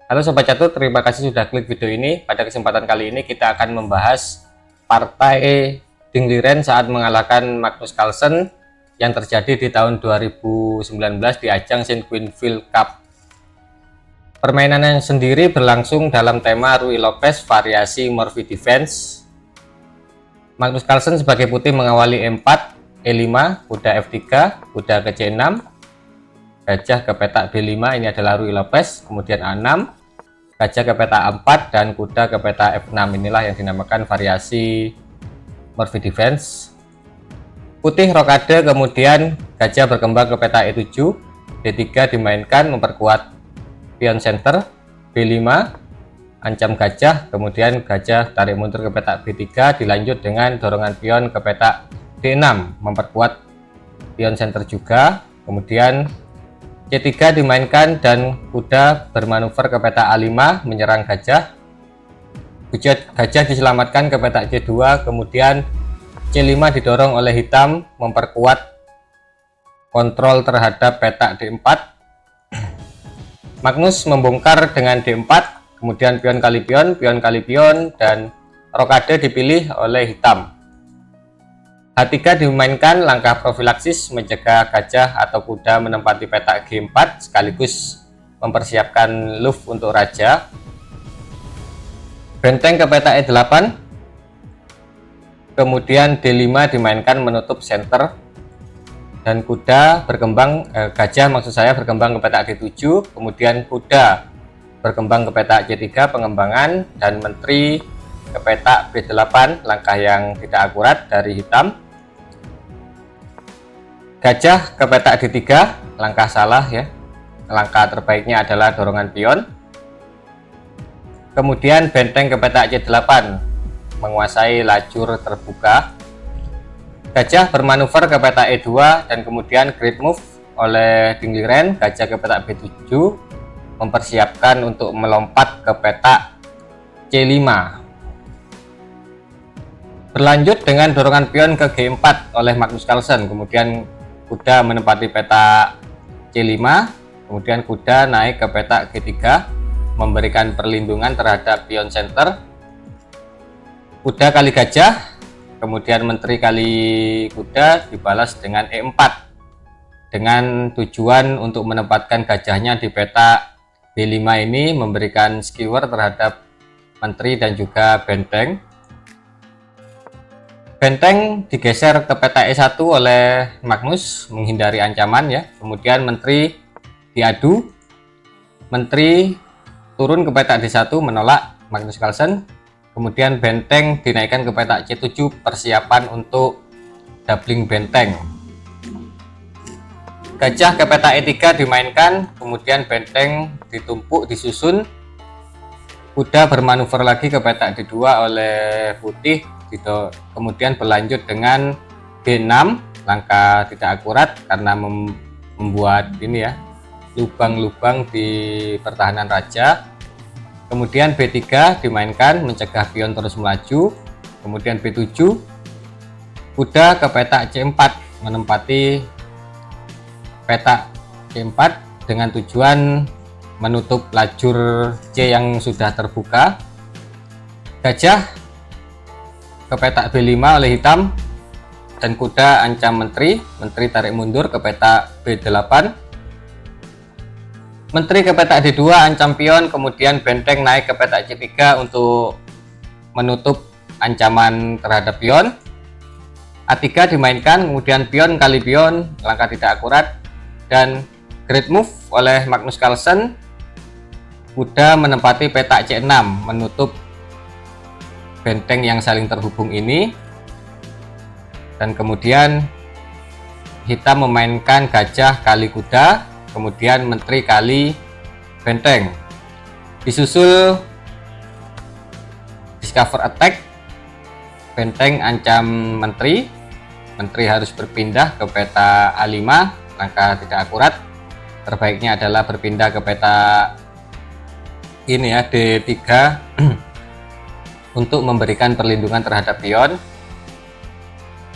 Halo Sobat Catur, terima kasih sudah klik video ini. Pada kesempatan kali ini kita akan membahas partai Dingliren saat mengalahkan Magnus Carlsen yang terjadi di tahun 2019 di ajang St. Quinfield Cup. Permainan yang sendiri berlangsung dalam tema Ruy Lopez variasi Murphy Defense. Magnus Carlsen sebagai putih mengawali E4, E5, kuda F3, kuda ke C6, gajah ke petak B5, ini adalah Ruy Lopez, kemudian A6, gajah ke petak A4, dan kuda ke petak F6. Inilah yang dinamakan variasi Murphy Defense. Putih rokade, kemudian gajah berkembang ke petak E7, D3 dimainkan memperkuat pion center, B5 ancam gajah, kemudian gajah tarik mundur ke petak B3, dilanjut dengan dorongan pion ke petak D6 memperkuat pion center juga, kemudian C3 dimainkan dan kuda bermanuver ke petak A5 menyerang gajah. Gajah diselamatkan ke petak C2, kemudian C5 didorong oleh hitam memperkuat kontrol terhadap petak D4. Magnus membongkar dengan D4, kemudian pion kali pion, dan rokade dipilih oleh hitam. H3 dimainkan langkah profilaksis mencegah gajah atau kuda menempati petak G4 sekaligus mempersiapkan luv untuk raja. Benteng ke petak E8, kemudian D5 dimainkan menutup center, dan kuda berkembang, gajah maksud saya berkembang ke petak D7, kemudian kuda berkembang ke petak C3 pengembangan, dan menteri ke petak B8, langkah yang tidak akurat dari hitam. Gajah ke petak D3, langkah salah ya. Langkah terbaiknya adalah dorongan pion. Kemudian benteng ke petak C8 menguasai lajur terbuka. Gajah bermanuver ke petak E2 dan kemudian great move oleh Dingliren. Gajah ke petak B7 mempersiapkan untuk melompat ke petak C5. Berlanjut dengan dorongan pion ke G4 oleh Magnus Carlsen, kemudian kuda menempati petak C5, kemudian kuda naik ke petak G3 memberikan perlindungan terhadap pion center. Kuda kali gajah, kemudian menteri kali kuda dibalas dengan E4 dengan tujuan untuk menempatkan gajahnya di petak B5 ini, memberikan skewer terhadap menteri dan juga benteng. Benteng digeser ke petak E1 oleh Magnus menghindari ancaman ya. Kemudian menteri diadu. Menteri turun ke petak D1 menolak Magnus Carlsen. Kemudian benteng dinaikkan ke petak C7 persiapan untuk doubling benteng. Gajah ke petak E3 dimainkan, kemudian benteng ditumpuk disusun. Kuda bermanuver lagi ke petak D2 oleh putih, kemudian berlanjut dengan B6, langkah tidak akurat karena membuat ini ya lubang-lubang di pertahanan raja. Kemudian B3 dimainkan mencegah pion terus melaju. Kemudian B7, kuda ke petak C4 menempati petak C4 dengan tujuan menutup lajur C yang sudah terbuka. Gajah ke petak B5 oleh hitam dan kuda ancam menteri tarik mundur ke petak B8. Menteri ke petak D2 ancam pion, kemudian benteng naik ke petak C3 untuk menutup ancaman terhadap pion. A3 dimainkan, kemudian pion kali pion, langkah tidak akurat, dan great move oleh Magnus Carlsen. Kuda menempati petak C6 menutup benteng yang saling terhubung ini, dan kemudian hitam memainkan gajah kali kuda, kemudian menteri kali benteng. Disusul discover attack, benteng ancam menteri harus berpindah ke peta A5, langkah tidak akurat. Terbaiknya adalah berpindah ke peta ini ya, D3 untuk memberikan perlindungan terhadap pion.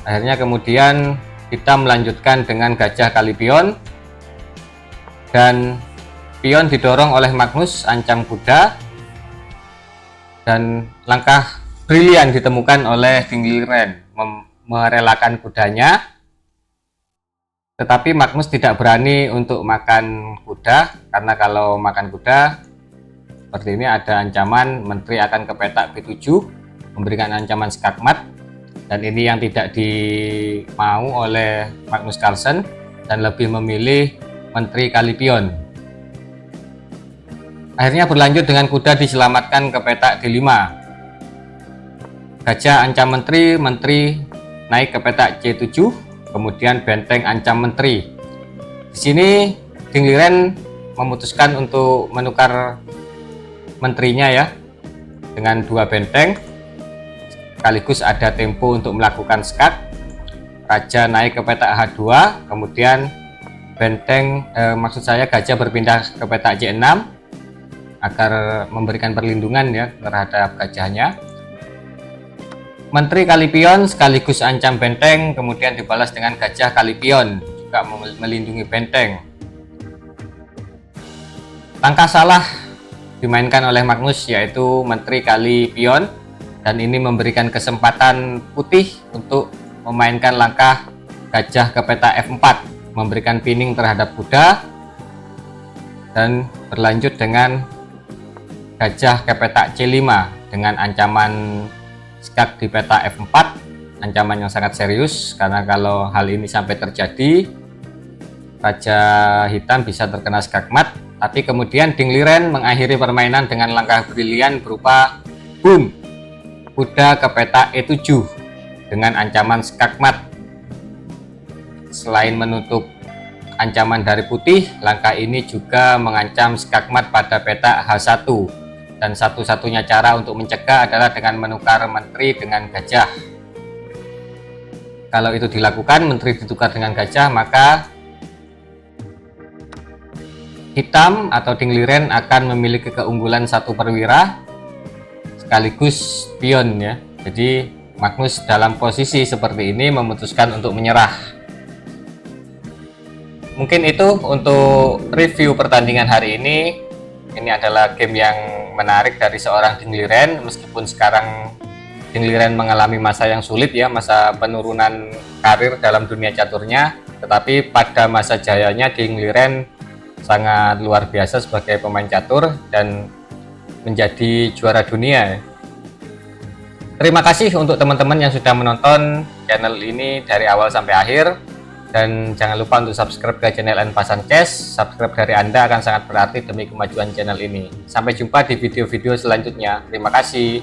Akhirnya kemudian kita melanjutkan dengan gajah kali pion, dan pion didorong oleh Magnus ancam kuda, dan langkah brilian ditemukan oleh Dingliren merelakan kudanya, tetapi Magnus tidak berani untuk makan kuda, karena kalau makan kuda seperti ini ada ancaman menteri akan ke petak B7, memberikan ancaman skakmat, dan ini yang tidak dimau oleh Magnus Carlsen dan lebih memilih menteri kali pion. Akhirnya berlanjut dengan kuda diselamatkan ke petak D5. Gajah ancam menteri, menteri naik ke petak C7, kemudian benteng ancam menteri. Di sini Dingliren memutuskan untuk menukar menterinya ya dengan 2 benteng, sekaligus ada tempo untuk melakukan skak. Raja naik ke petak H2, kemudian benteng maksud saya gajah berpindah ke petak C6 agar memberikan perlindungan ya terhadap gajahnya. Menteri kali pion sekaligus ancam benteng, kemudian dibalas dengan gajah kali pion, juga melindungi benteng. Langkah salah dimainkan oleh Magnus, yaitu menteri kali pion, dan ini memberikan kesempatan putih untuk memainkan langkah gajah ke peta F4, memberikan pinning terhadap kuda, dan berlanjut dengan gajah ke petak C5 dengan ancaman skak di peta F4, ancaman yang sangat serius karena kalau hal ini sampai terjadi raja hitam bisa terkena skakmat. Tapi kemudian Dingliren mengakhiri permainan dengan langkah brilian berupa boom, kuda ke peta E7 dengan ancaman skakmat. Selain menutup ancaman dari putih, langkah ini juga mengancam skakmat pada peta H1, dan satu-satunya cara untuk mencegah adalah dengan menukar menteri dengan gajah. Kalau itu dilakukan, menteri ditukar dengan gajah, maka hitam atau Dingliren akan memiliki keunggulan 1 perwira sekaligus pion ya. Jadi Magnus dalam posisi seperti ini memutuskan untuk menyerah. Mungkin itu untuk review pertandingan hari ini. Ini adalah game yang menarik dari seorang Dingliren, meskipun sekarang Dingliren mengalami masa yang sulit ya, masa penurunan karir dalam dunia caturnya, tetapi pada masa jayanya Dingliren sangat luar biasa sebagai pemain catur dan menjadi juara dunia. Terima kasih untuk teman-teman yang sudah menonton channel ini dari awal sampai akhir. Dan jangan lupa untuk subscribe ke channel Enpasan Chess. Subscribe dari Anda akan sangat berarti demi kemajuan channel ini. Sampai jumpa di video-video selanjutnya. Terima kasih.